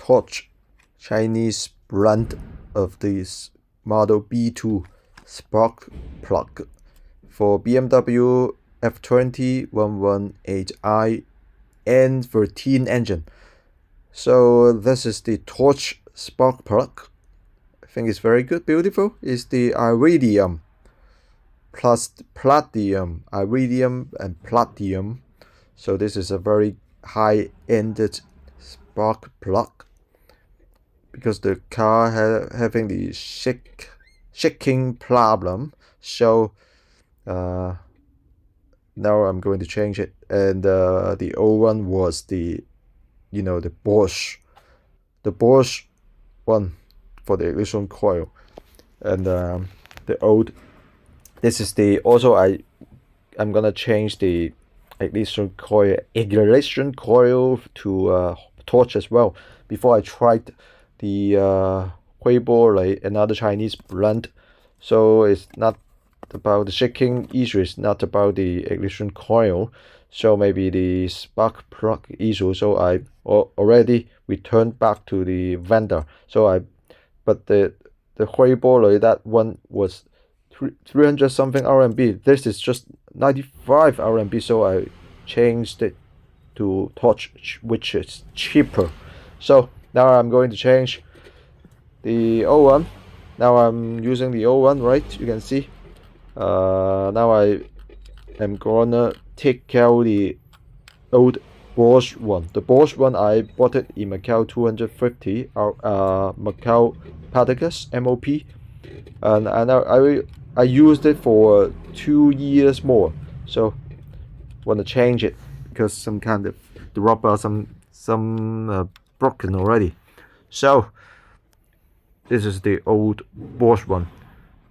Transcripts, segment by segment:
Torch, Chinese brand of this model B2 spark plug for BMW f20 118i n13 engine. So this is the Torch spark plug. I think it's very good, beautiful. It's the iridium plus platinum, iridium and platinum. So this is a very high-ended spark plug because the car having the shaking problem. So now I'm going to change it. And the old one was the Bosch one for the ignition coil, and the old. This is the also I'm gonna change the ignition coil to Torch as well. Before I tried the Weibo, like another Chinese brand, so it's not about the shaking issue, it's not about the ignition coil, so maybe the spark plug issue. So I already returned back to the vendor. But the Weibo, like that one was 300 something RMB. This is just 95 RMB, so I changed it to Torch, which is cheaper. So now I'm going to change the old one. Now I'm using the old one, right? You can see. Now I am gonna take out the old Bosch one. The Bosch one, I bought it in Macau 250 Macau Paticus MOP, and I used it for 2 years more. So want to change it because some kind of the rubber some broken already. So this is the old Bosch one,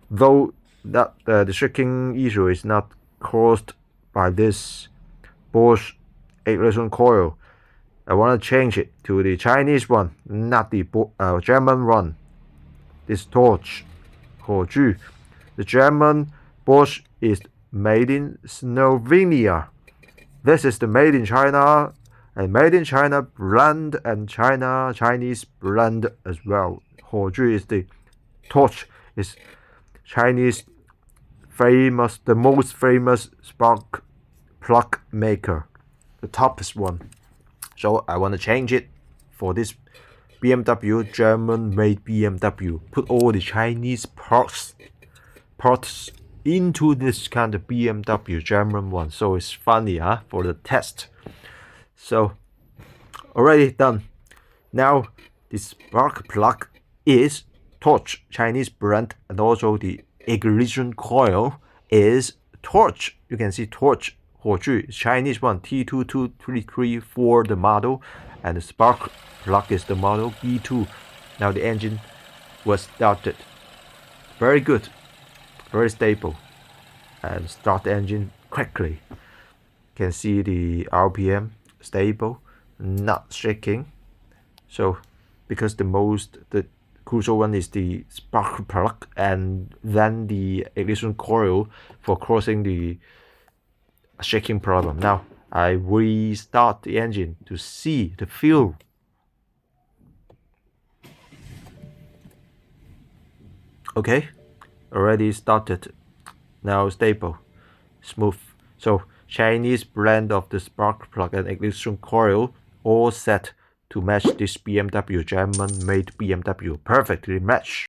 though that the shaking issue is not caused by this Bosch ignition coil. I want to change it to the Chinese one, not the German one. This Torch, 火炬. The German Bosch is made in Slovenia. This is the made in China and made in China brand and Chinese brand as well. 火炬 is the Torch, is Chinese famous, the most famous spark plug maker, the toppest one. So I want to change it for this BMW, German-made BMW. Put all the Chinese parts into this kind of BMW German one. So it's funny, for the test. So already done. Now this spark plug is Torch, Chinese brand, and also the ignition coil is Torch. You can see Torch, 火炬, Chinese one, T22334 the model, and the spark plug is the model B2. Now the engine was started. Very good, very stable, and start the engine quickly. You can see the RPM stable, not shaking. So because the crucial one is the spark plug and then the ignition coil for causing the shaking problem. Now I restart the engine to see the feel. Okay, already started. Now stable, smooth. So Chinese brand of the spark plug and ignition coil all set to match this BMW, German made BMW. Perfectly matched.